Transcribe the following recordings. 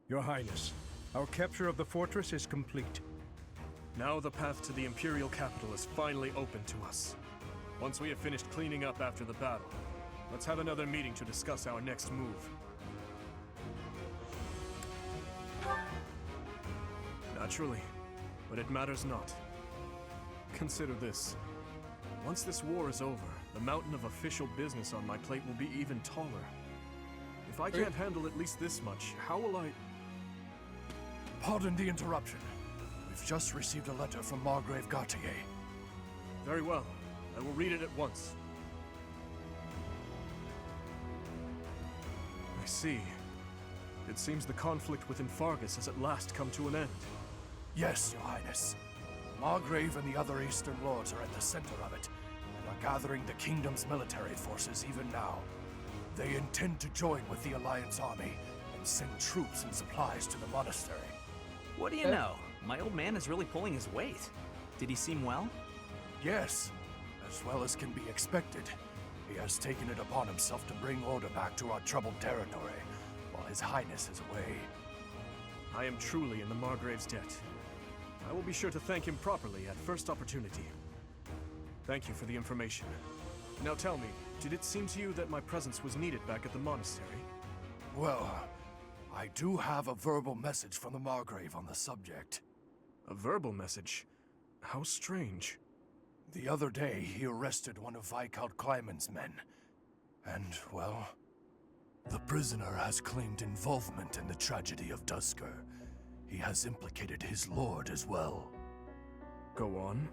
Your Highness, our capture of the fortress is complete. Now the path to the Imperial capital is finally open to us. Once we have finished cleaning up after the battle, let's have another meeting to discuss our next move. Naturally, but it matters not. Consider this. Once this war is over, the mountain of official business on my plate will be even taller. If I can't handle at least this much, how will I... Pardon the interruption. We've just received a letter from Margrave Gautier. Very well. I will read it at once. I see. It seems the conflict within Fargus has at last come to an end. Yes, Your Highness. Margrave and the other Eastern Lords are at the center of it, and are gathering the kingdom's military forces even now. They intend to join with the Alliance army and send troops and supplies to the monastery. What do you know? My old man is really pulling his weight. Did he seem well? Yes, as well as can be expected. He has taken it upon himself to bring order back to our troubled territory, while His Highness is away. I am truly in the Margrave's debt. I will be sure to thank him properly at first opportunity. Thank you for the information. Now tell me, did it seem to you that my presence was needed back at the monastery? Well, I do have a verbal message from the Margrave on the subject. A verbal message? How strange. The other day, he arrested one of Viscount Kleiman's men. And, well, the prisoner has claimed involvement in the tragedy of Dusker. He has implicated his lord as well. Go on.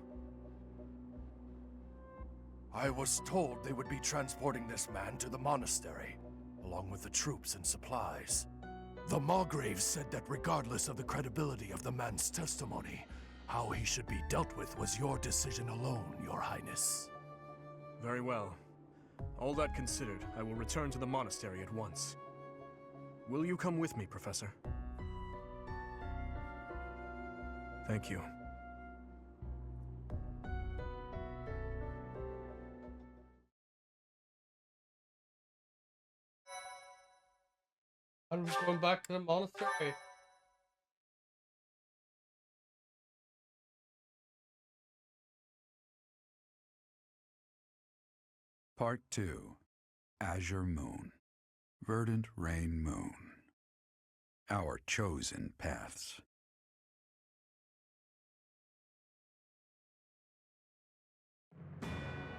I was told they would be transporting this man to the monastery, along with the troops and supplies. The Margrave said that regardless of the credibility of the man's testimony, how he should be dealt with was your decision alone, Your Highness. Very well. All that considered, I will return to the monastery at once. Will you come with me, Professor? Thank you. And we're going back to the monastery. Part 2. Azure Moon. Verdant Rain Moon. Our chosen paths.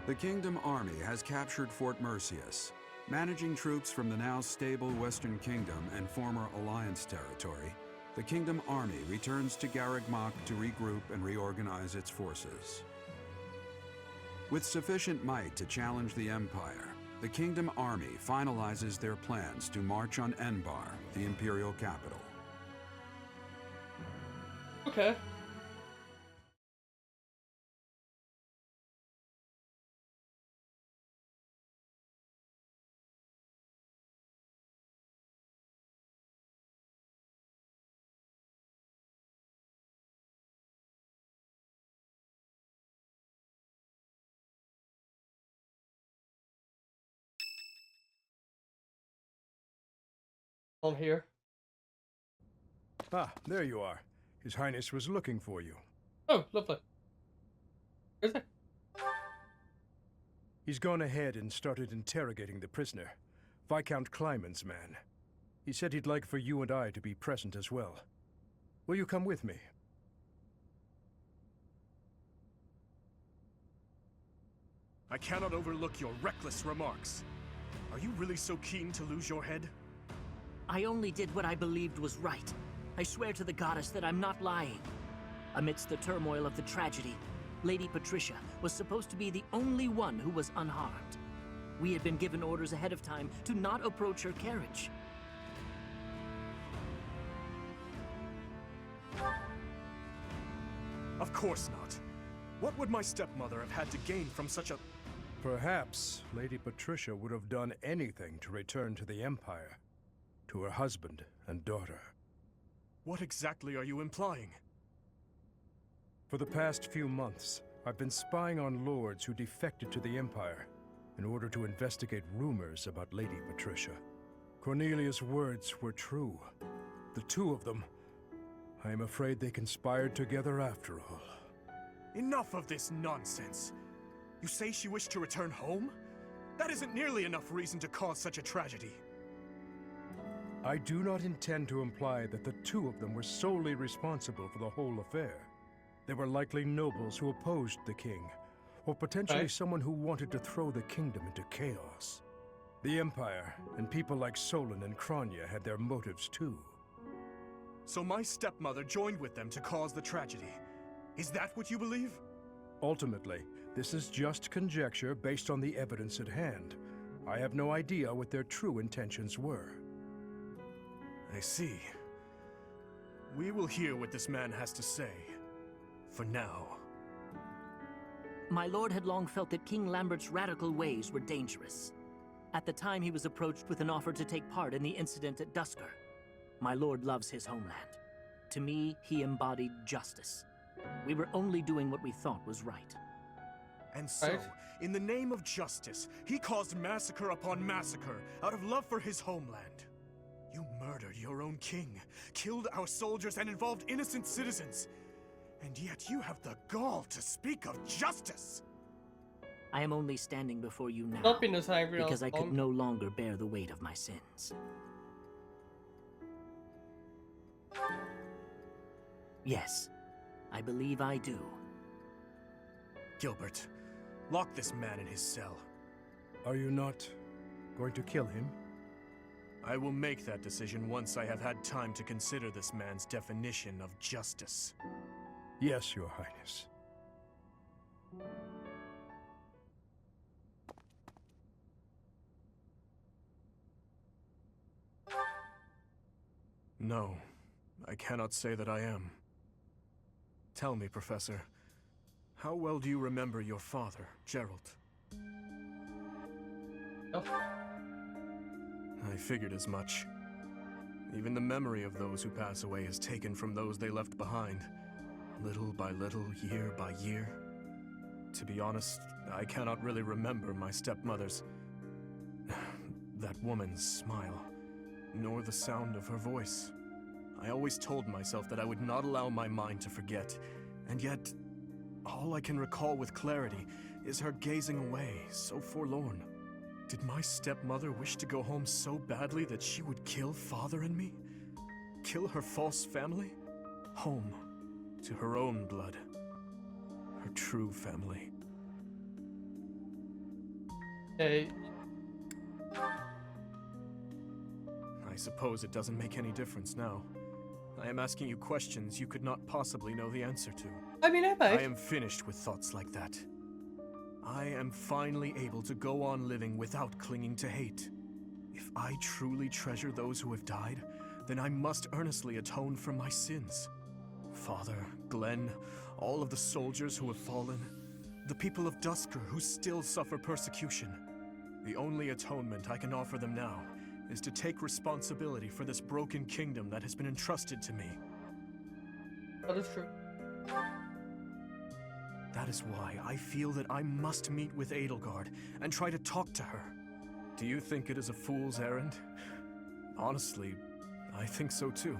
The Kingdom Army has captured Fort Mercius. Managing troops from the now stable Western Kingdom and former Alliance territory, the Kingdom Army returns to Garreg Mach to regroup and reorganize its forces. With sufficient might to challenge the Empire, the Kingdom Army finalizes their plans to march on Enbar, the Imperial capital. Okay. I'm here. Ah, there you are. His Highness was looking for you. Oh, lovely. Is it? He's gone ahead and started interrogating the prisoner, Viscount Kleiman's man. He said he'd like for you and I to be present as well. Will you come with me? I cannot overlook your reckless remarks. Are you really so keen to lose your head? I only did what I believed was right. I swear to the goddess that I'm not lying. Amidst the turmoil of the tragedy, Lady Patricia was supposed to be the only one who was unharmed. We had been given orders ahead of time to not approach her carriage. Of course not. What would my stepmother have had to gain from such a... Perhaps Lady Patricia would have done anything to return to the Empire, to her husband and daughter. What exactly are you implying? For the past few months, I've been spying on lords who defected to the Empire in order to investigate rumors about Lady Patricia. Cornelia's words were true. The two of them. I am afraid they conspired together after all. Enough of this nonsense. You say she wished to return home? That isn't nearly enough reason to cause such a tragedy. I do not intend to imply that the two of them were solely responsible for the whole affair. They were likely nobles who opposed the king, or potentially someone who wanted to throw the kingdom into chaos. The Empire and people like Solon and Kranya had their motives too. So my stepmother joined with them to cause the tragedy. Is that what you believe? Ultimately, this is just conjecture based on the evidence at hand. I have no idea what their true intentions were. I see. We will hear what this man has to say. For now. My lord had long felt that King Lambert's radical ways were dangerous. At the time, he was approached with an offer to take part in the incident at Dusker. My lord loves his homeland. To me, he embodied justice. We were only doing what we thought was right. And so, in the name of justice, he caused massacre upon massacre out of love for his homeland. You murdered your own king, killed our soldiers, and involved innocent citizens. And yet you have the gall to speak of justice! I am only standing before you now Not being as angry because all I the could time. no longer bear the weight of my sins. Yes, I believe I do. Gilbert, lock this man in his cell. Are you not going to kill him? I will make that decision once I have had time to consider this man's definition of justice. Yes, Your Highness. No, I cannot say that I am. Tell me, Professor, how well do you remember your father, Gerald? Oh, I figured as much. Even the memory of those who pass away is taken from those they left behind, little by little, year by year. To be honest, I cannot really remember my stepmother's... that woman's smile, nor the sound of her voice. I always told myself that I would not allow my mind to forget, and yet, all I can recall with clarity is her gazing away, so forlorn. Did my stepmother wish to go home so badly that she would kill Father and me? Kill her false family? Home, to her own blood. Her true family. okay. I suppose it doesn't make any difference now. I am asking you questions you could not possibly know the answer to. I mean, I might. I am finished with thoughts like that. I am finally able to go on living without clinging to hate. If I truly treasure those who have died, then I must earnestly atone for my sins. Father, Glenn, all of the soldiers who have fallen, the people of Dusker who still suffer persecution. The only atonement I can offer them now is to take responsibility for this broken kingdom that has been entrusted to me. That is true. That is why I feel that I must meet with Edelgard and try to talk to her. Do you think it is a fool's errand? Honestly, I think so too.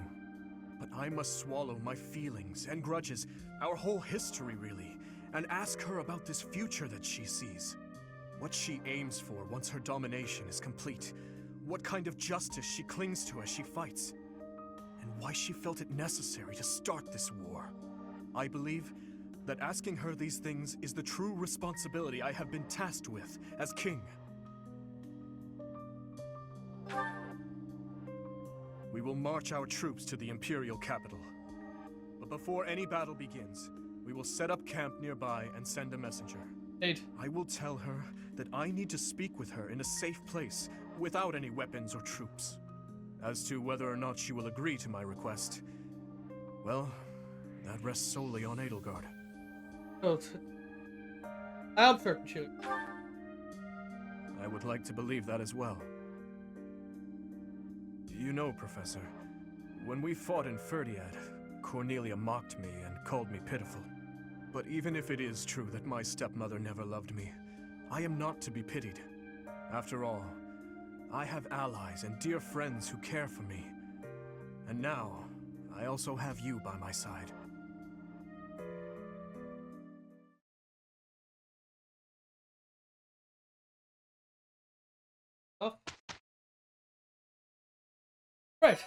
But I must swallow my feelings and grudges, our whole history really, and ask her about this future that she sees. What she aims for once her domination is complete. What kind of justice she clings to as she fights. And why she felt it necessary to start this war. I believe that asking her these things is the true responsibility I have been tasked with as king. We will march our troops to the Imperial capital. But before any battle begins, we will set up camp nearby and send a messenger. Eight. I will tell her that I need to speak with her in a safe place, without any weapons or troops. As to whether or not she will agree to my request, well, that rests solely on Edelgard. Oh, I'm certain she would. I would like to believe that as well. You know, Professor, when we fought in Ferdiad, Cornelia mocked me and called me pitiful. But even if it is true that my stepmother never loved me, I am not to be pitied. After all, I have allies and dear friends who care for me. And now, I also have you by my side. Oh. Right.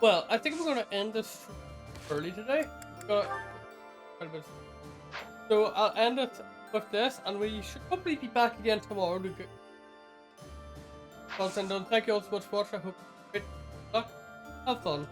Well, I think we're going to end this early today. So I'll end it with this, and we should hopefully be back again tomorrow to get content done. Thank you all so much for watching. I hope you have fun.